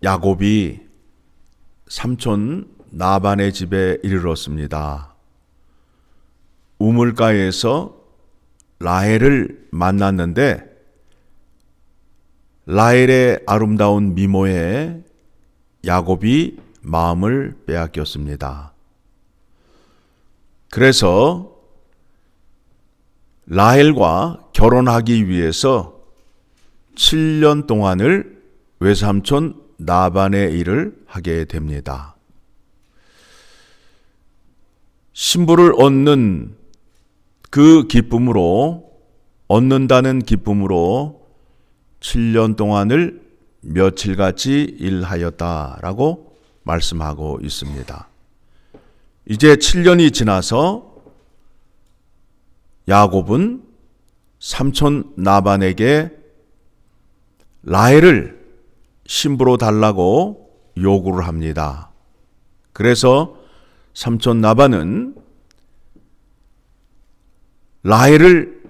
야곱이 삼촌 라반의 집에 이르렀습니다. 우물가에서 라헬을 만났는데 라헬의 아름다운 미모에 야곱이 마음을 빼앗겼습니다. 그래서 라헬과 결혼하기 위해서 7년 동안을 외삼촌 라반의 일을 하게 됩니다. 신부를 얻는다는 기쁨으로 7년 동안을 며칠같이 일하였다라고 말씀하고 있습니다. 이제 7년이 지나서 야곱은 삼촌 라반에게 라헬을 신부로 달라고 요구를 합니다. 그래서 삼촌 라반은 라헬을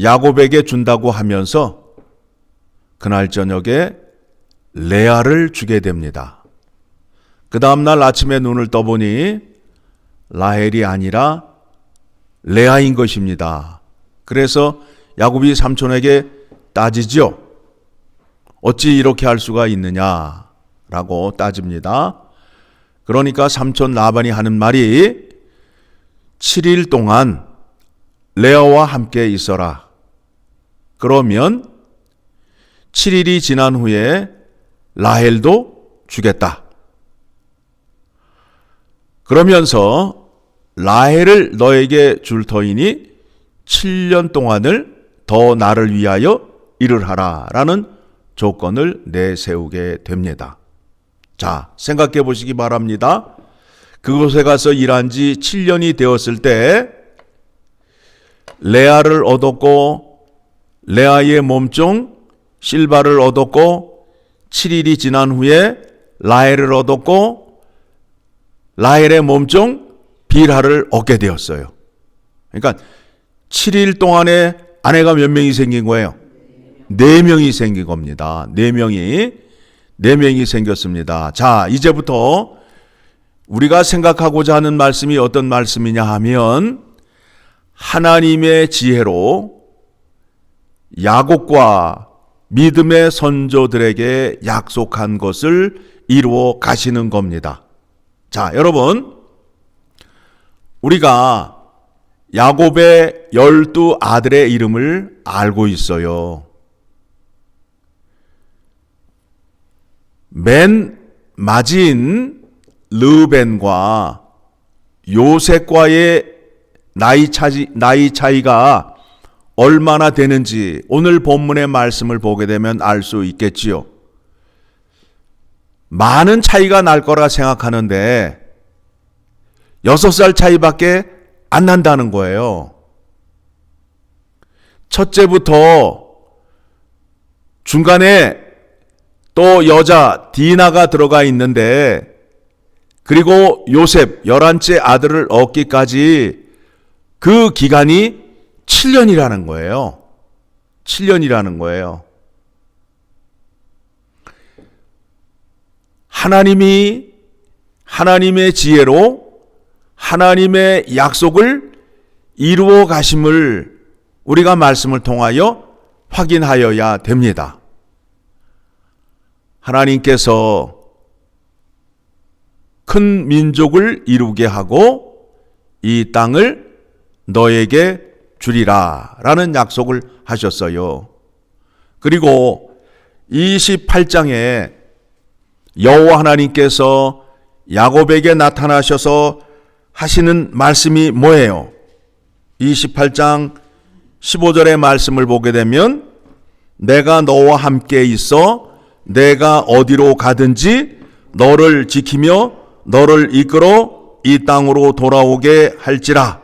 야곱에게 준다고 하면서 그날 저녁에 레아를 주게 됩니다. 그 다음날 아침에 눈을 떠보니 라헬이 아니라 레아인 것입니다. 그래서 야곱이 삼촌에게 따지죠. 어찌 이렇게 할 수가 있느냐라고 따집니다. 그러니까 삼촌 라반이 하는 말이 7일 동안 레아와 함께 있어라. 그러면 7일이 지난 후에 라헬도 주겠다. 그러면서 라헬을 너에게 줄 터이니 7년 동안을 더 나를 위하여 일을 하라 라는 조건을 내세우게 됩니다. 자, 생각해 보시기 바랍니다. 그곳에 가서 일한 지 7년이 되었을 때 레아를 얻었고 레아의 몸종 실바를 얻었고 7일이 지난 후에 라헬을 얻었고 라헬의 몸종 빌하를 얻게 되었어요. 그러니까 7일 동안에 아내가 몇 명이 생긴 거예요? 4명이 생긴 겁니다. 4명이 생겼습니다. 자, 이제부터 우리가 생각하고자 하는 말씀이 어떤 말씀이냐 하면 하나님의 지혜로 야곱과 믿음의 선조들에게 약속한 것을 이루어 가시는 겁니다. 자, 여러분, 우리가 야곱의 12 아들의 이름을 알고 있어요. 맨 맞이인 르벤과 요셉과의 나이 차이가 얼마나 되는지 오늘 본문의 말씀을 보게 되면 알 수 있겠지요. 많은 차이가 날 거라 생각하는데 6살 차이밖에 안 난다는 거예요. 첫째부터 중간에 또 여자 디나가 들어가 있는데 그리고 요셉 11째 아들을 얻기까지 그 기간이 7년이라는 거예요. 7년이라는 거예요. 하나님의 지혜로 하나님의 약속을 이루어 가심을 우리가 말씀을 통하여 확인하여야 됩니다. 하나님께서 큰 민족을 이루게 하고 이 땅을 너에게 주리라 라는 약속을 하셨어요. 그리고 28장에 여호와 하나님께서 야곱에게 나타나셔서 하시는 말씀이 뭐예요? 28장 15절의 말씀을 보게 되면 내가 너와 함께 있어 내가 어디로 가든지 너를 지키며 너를 이끌어 이 땅으로 돌아오게 할지라.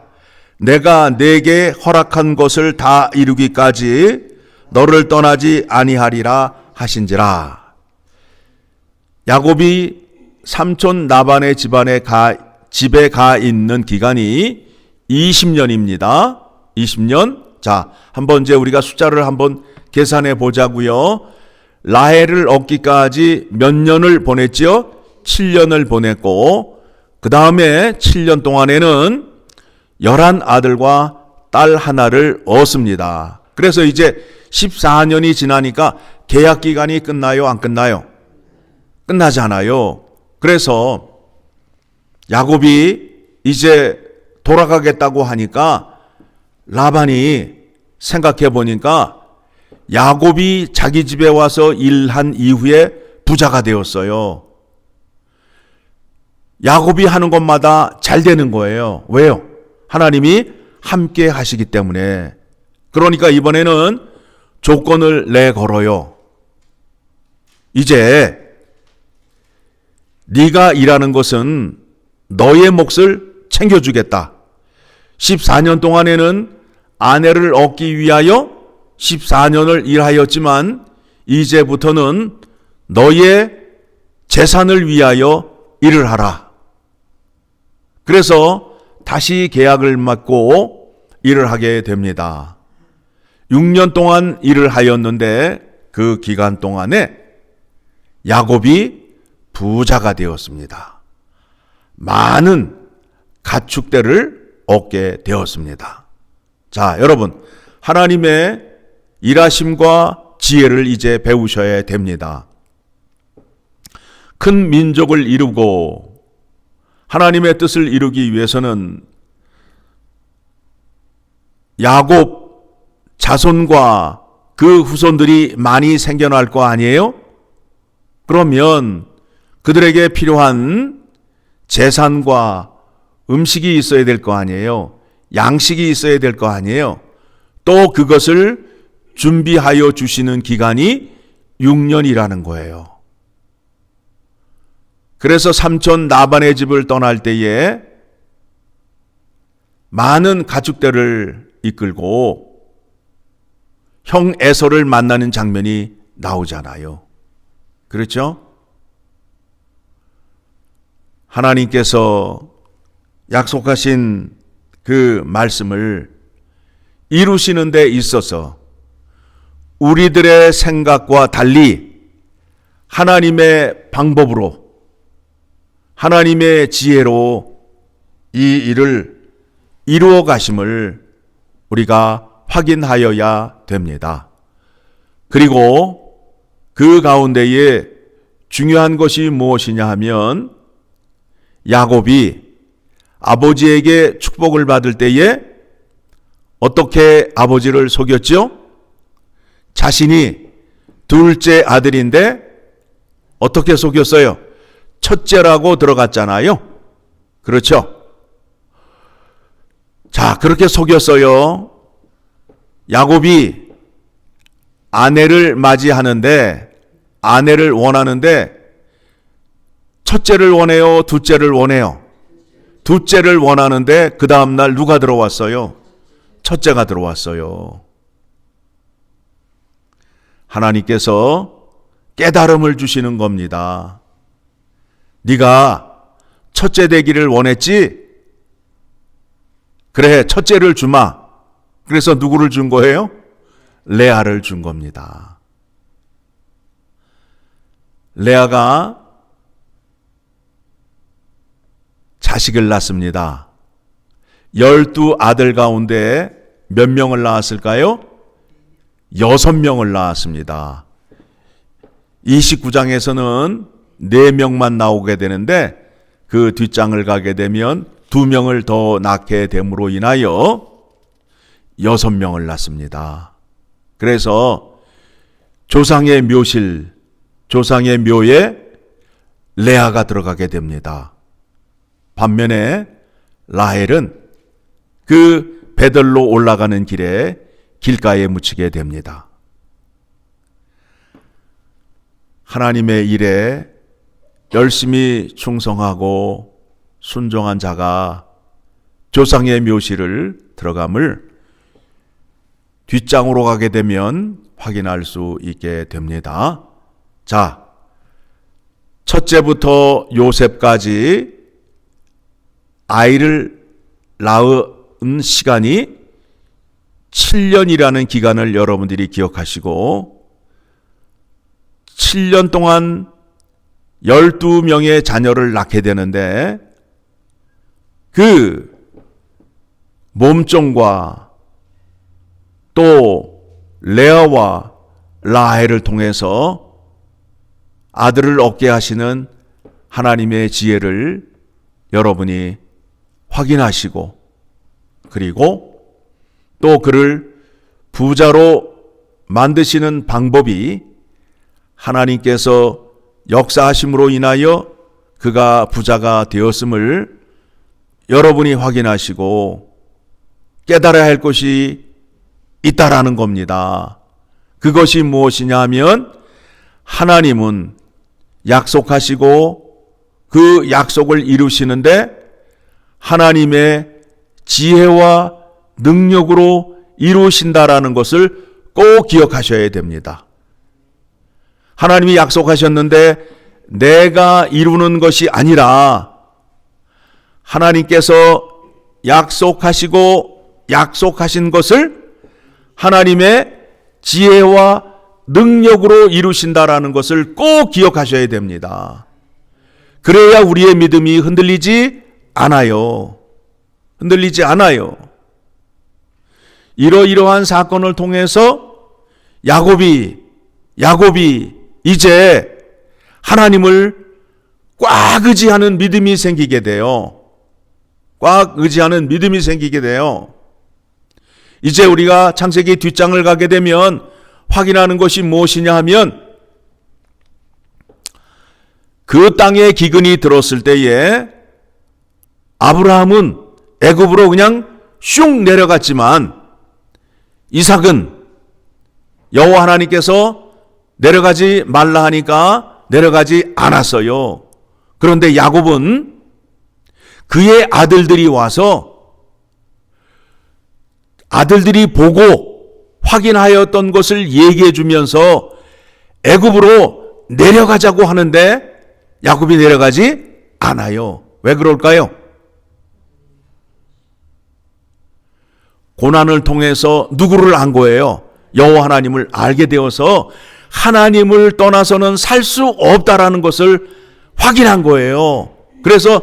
내가 내게 허락한 것을 다 이루기까지 너를 떠나지 아니하리라 하신지라. 야곱이 삼촌 라반의 집에 가 있는 기간이 20년입니다. 20년. 자, 한번 이제 우리가 숫자를 한번 계산해 보자고요. 라헬을 얻기까지 몇 년을 보냈지요? 7년을 보냈고, 그 다음에 7년 동안에는 11 아들과 딸 하나를 얻습니다. 그래서 이제 14년이 지나니까 계약 기간이 끝나요? 안 끝나요? 끝나잖아요. 그래서 야곱이 이제 돌아가겠다고 하니까 라반이 생각해 보니까 야곱이 자기 집에 와서 일한 이후에 부자가 되었어요. 야곱이 하는 것마다 잘 되는 거예요. 왜요? 하나님이 함께 하시기 때문에. 그러니까 이번에는 조건을 내걸어요. 이제 네가 일하는 것은 너의 몫을 챙겨주겠다. 14년 동안에는 아내를 얻기 위하여 14년을 일하였지만 이제부터는 너의 재산을 위하여 일을 하라. 그래서 다시 계약을 맺고 일을 하게 됩니다. 6년 동안 일을 하였는데 그 기간 동안에 야곱이 부자가 되었습니다. 많은 가축대를 얻게 되었습니다. 자, 여러분, 하나님의 일하심과 지혜를 이제 배우셔야 됩니다. 큰 민족을 이루고 하나님의 뜻을 이루기 위해서는 야곱 자손과 그 후손들이 많이 생겨날 거 아니에요? 그러면 그들에게 필요한 재산과 음식이 있어야 될 거 아니에요? 양식이 있어야 될 거 아니에요? 또 그것을 준비하여 주시는 기간이 6년이라는 거예요. 그래서 삼촌 나반의 집을 떠날 때에 많은 가축들을 이끌고 형 에서를 만나는 장면이 나오잖아요. 그렇죠? 하나님께서 약속하신 그 말씀을 이루시는 데 있어서 우리들의 생각과 달리 하나님의 방법으로, 하나님의 지혜로 이 일을 이루어 가심을 우리가 확인하여야 됩니다. 그리고 그 가운데에 중요한 것이 무엇이냐 하면 야곱이 아버지에게 축복을 받을 때에 어떻게 아버지를 속였죠? 자신이 둘째 아들인데 어떻게 속였어요? 첫째라고 들어갔잖아요. 그렇죠? 자, 그렇게 속였어요. 야곱이 아내를 맞이하는데, 아내를 원하는데 첫째를 원해요? 둘째를 원해요? 둘째를 원하는데 그 다음날 누가 들어왔어요? 첫째가 들어왔어요. 하나님께서 깨달음을 주시는 겁니다. 네가 첫째 되기를 원했지? 그래, 첫째를 주마. 그래서 누구를 준 거예요? 레아를 준 겁니다. 레아가 자식을 낳습니다. 12 아들 가운데 몇 명을 낳았을까요? 6명을 낳았습니다. 29장에서는 4명만 나오게 되는데 그 뒷장을 가게 되면 2명을 더 낳게 됨으로 인하여 6명을 낳습니다. 그래서 조상의 묘실, 조상의 묘에 레아가 들어가게 됩니다. 반면에 라헬은 그 베들로 올라가는 길에 길가에 묻히게 됩니다. 하나님의 일에 열심히 충성하고 순종한 자가 조상의 묘실을 들어감을 뒷장으로 가게 되면 확인할 수 있게 됩니다. 자, 첫째부터 요셉까지 아이를 낳은 시간이 7년이라는 기간을 여러분들이 기억하시고 7년 동안 12명의 자녀를 낳게 되는데 그 몸종과 또 레아와 라헬을 통해서 아들을 얻게 하시는 하나님의 지혜를 여러분이 확인하시고 그리고 또 그를 부자로 만드시는 방법이 하나님께서 역사하심으로 인하여 그가 부자가 되었음을 여러분이 확인하시고 깨달아야 할 것이 있다라는 겁니다. 그것이 무엇이냐 하면 하나님은 약속하시고 그 약속을 이루시는데 하나님의 지혜와 능력으로 이루신다라는 것을 꼭 기억하셔야 됩니다. 하나님이 약속하셨는데 내가 이루는 것이 아니라 하나님께서 약속하시고 약속하신 것을 하나님의 지혜와 능력으로 이루신다라는 것을 꼭 기억하셔야 됩니다. 그래야 우리의 믿음이 흔들리지 않아요. 흔들리지 않아요. 이러이러한 사건을 통해서 야곱이 이제 하나님을 꽉 의지하는 믿음이 생기게 돼요. 꽉 의지하는 믿음이 생기게 돼요. 이제 우리가 창세기 뒷장을 가게 되면 확인하는 것이 무엇이냐 하면 그 땅에 기근이 들었을 때에 아브라함은 애굽으로 그냥 슝 내려갔지만 이삭은 여호와 하나님께서 내려가지 말라 하니까 내려가지 않았어요. 그런데 야곱은 그의 아들들이 와서 아들들이 보고 확인하였던 것을 얘기해 주면서 애굽으로 내려가자고 하는데 야곱이 내려가지 않아요. 왜 그럴까요? 고난을 통해서 누구를 안 거예요? 여호와 하나님을 알게 되어서 하나님을 떠나서는 살 수 없다라는 것을 확인한 거예요. 그래서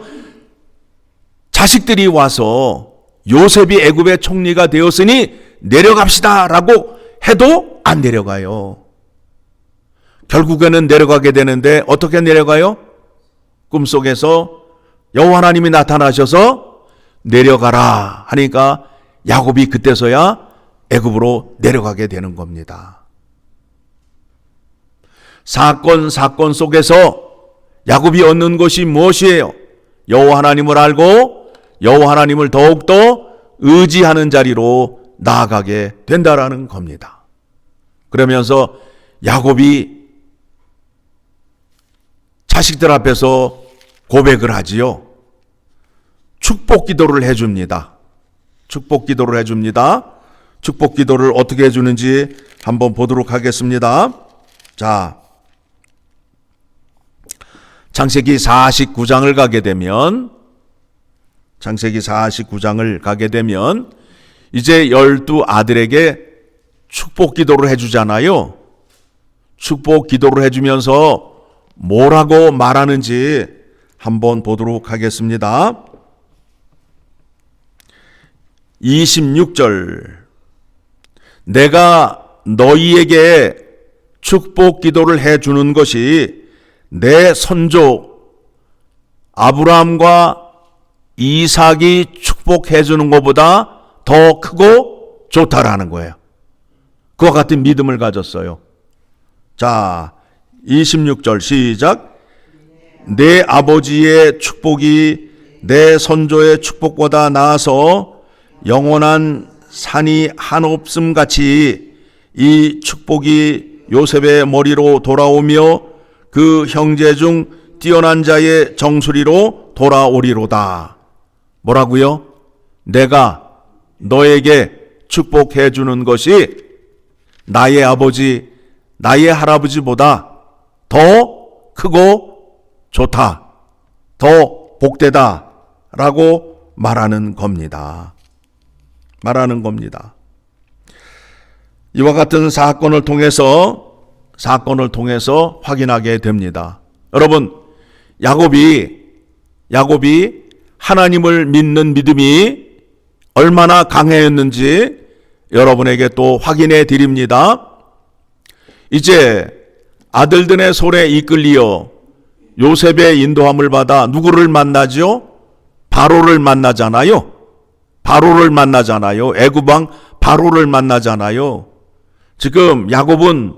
자식들이 와서 요셉이 애굽의 총리가 되었으니 내려갑시다라고 해도 안 내려가요. 결국에는 내려가게 되는데 어떻게 내려가요? 꿈속에서 여호와 하나님이 나타나셔서 내려가라 하니까 야곱이 그때서야 애굽으로 내려가게 되는 겁니다. 사건 속에서 야곱이 얻는 것이 무엇이에요? 여호와 하나님을 알고 여호와 하나님을 더욱더 의지하는 자리로 나아가게 된다라는 겁니다. 그러면서 야곱이 자식들 앞에서 고백을 하지요. 축복 기도를 해줍니다. 축복 기도를 해줍니다. 축복 기도를 어떻게 해주는지 한번 보도록 하겠습니다. 자, 창세기 49장을 가게 되면 이제 12 아들에게 축복 기도를 해주잖아요. 축복 기도를 해주면서 뭐라고 말하는지 한번 보도록 하겠습니다. 26절 내가 너희에게 축복 기도를 해주는 것이 내 선조 아브라함과 이삭이 축복해 주는 것보다 더 크고 좋다라는 거예요. 그와 같은 믿음을 가졌어요. 자, 26절 시작. 내 아버지의 축복이 내 선조의 축복보다 나아서 영원한 산이 한없음 같이 이 축복이 요셉의 머리로 돌아오며 그 형제 중 뛰어난 자의 정수리로 돌아오리로다. 뭐라고요? 내가 너에게 축복해 주는 것이 나의 아버지, 나의 할아버지보다 더 크고 좋다, 더 복되다 라고 말하는 겁니다. 이와 같은 사건을 통해서 사건을 통해서 확인하게 됩니다. 여러분, 야곱이 하나님을 믿는 믿음이 얼마나 강했는지 여러분에게 또 확인해 드립니다. 이제 아들들의 손에 이끌리어 요셉의 인도함을 받아 누구를 만나죠? 바로를 만나잖아요. 애굽 왕 바로를 만나잖아요. 지금 야곱은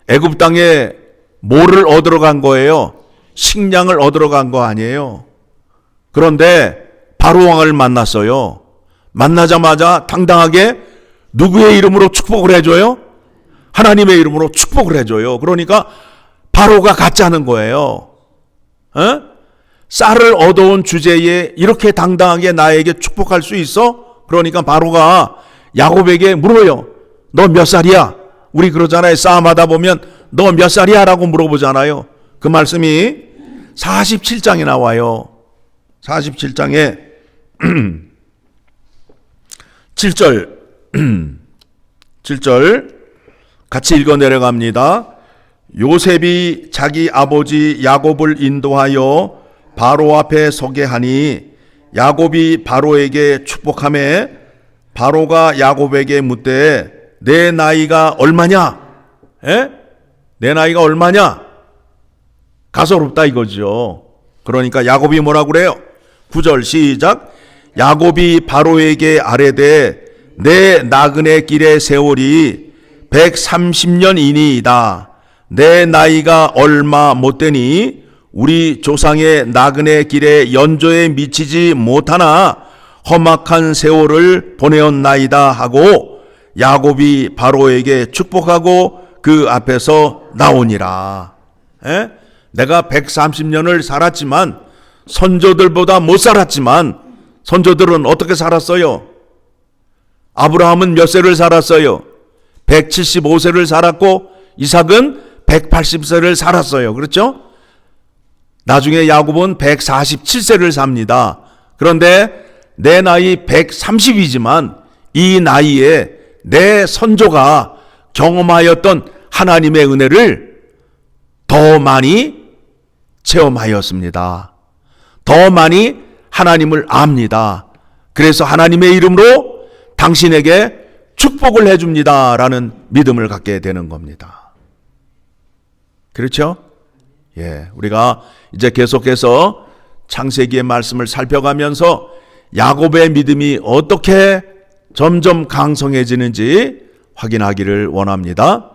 애굽 땅에 뭐를 얻으러 간 거예요? 식량을 얻으러 간 거 아니에요. 그런데 바로 왕을 만났어요. 만나자마자 당당하게 누구의 이름으로 축복을 해줘요? 하나님의 이름으로 축복을 해줘요. 그러니까 바로가 가짜는 거예요. 쌀을 얻어온 주제에 이렇게 당당하게 나에게 축복할 수 있어? 그러니까 바로가 야곱에게 물어요. 너 몇 살이야? 우리 그러잖아요. 싸움하다 보면 너 몇 살이야? 라고 물어보잖아요. 그 말씀이 47장에 나와요. 47장에 7절 7절 같이 읽어 내려갑니다. 요셉이 자기 아버지 야곱을 인도하여 바로 앞에 서게 하니 야곱이 바로에게 축복하매 바로가 야곱에게 묻되 내 나이가 얼마냐? 내 나이가 얼마냐? 가소롭다 이거죠. 그러니까 야곱이 뭐라고 그래요? 9절 시작. 야곱이 바로에게 아뢰되 내 나그네 길의 세월이 130년이니이다. 내 나이가 얼마 못되니 우리 조상의 나그네 길의 연조에 미치지 못하나 험악한 세월을 보내었나이다 하고 야곱이 바로에게 축복하고 그 앞에서 나오니라. 내가 130년을 살았지만 선조들보다 못 살았지만 선조들은 어떻게 살았어요? 아브라함은 몇 세를 살았어요? 175세를 살았고 이삭은 180세를 살았어요. 그렇죠? 나중에 야곱은 147세를 삽니다. 그런데 내 나이 130이지만 이 나이에 내 선조가 경험하였던 하나님의 은혜를 더 많이 체험하였습니다. 더 많이 하나님을 압니다. 그래서 하나님의 이름으로 당신에게 축복을 해줍니다. 라는 믿음을 갖게 되는 겁니다. 그렇죠? 예, 우리가 이제 계속해서 창세기의 말씀을 살펴가면서 야곱의 믿음이 어떻게 점점 강성해지는지 확인하기를 원합니다.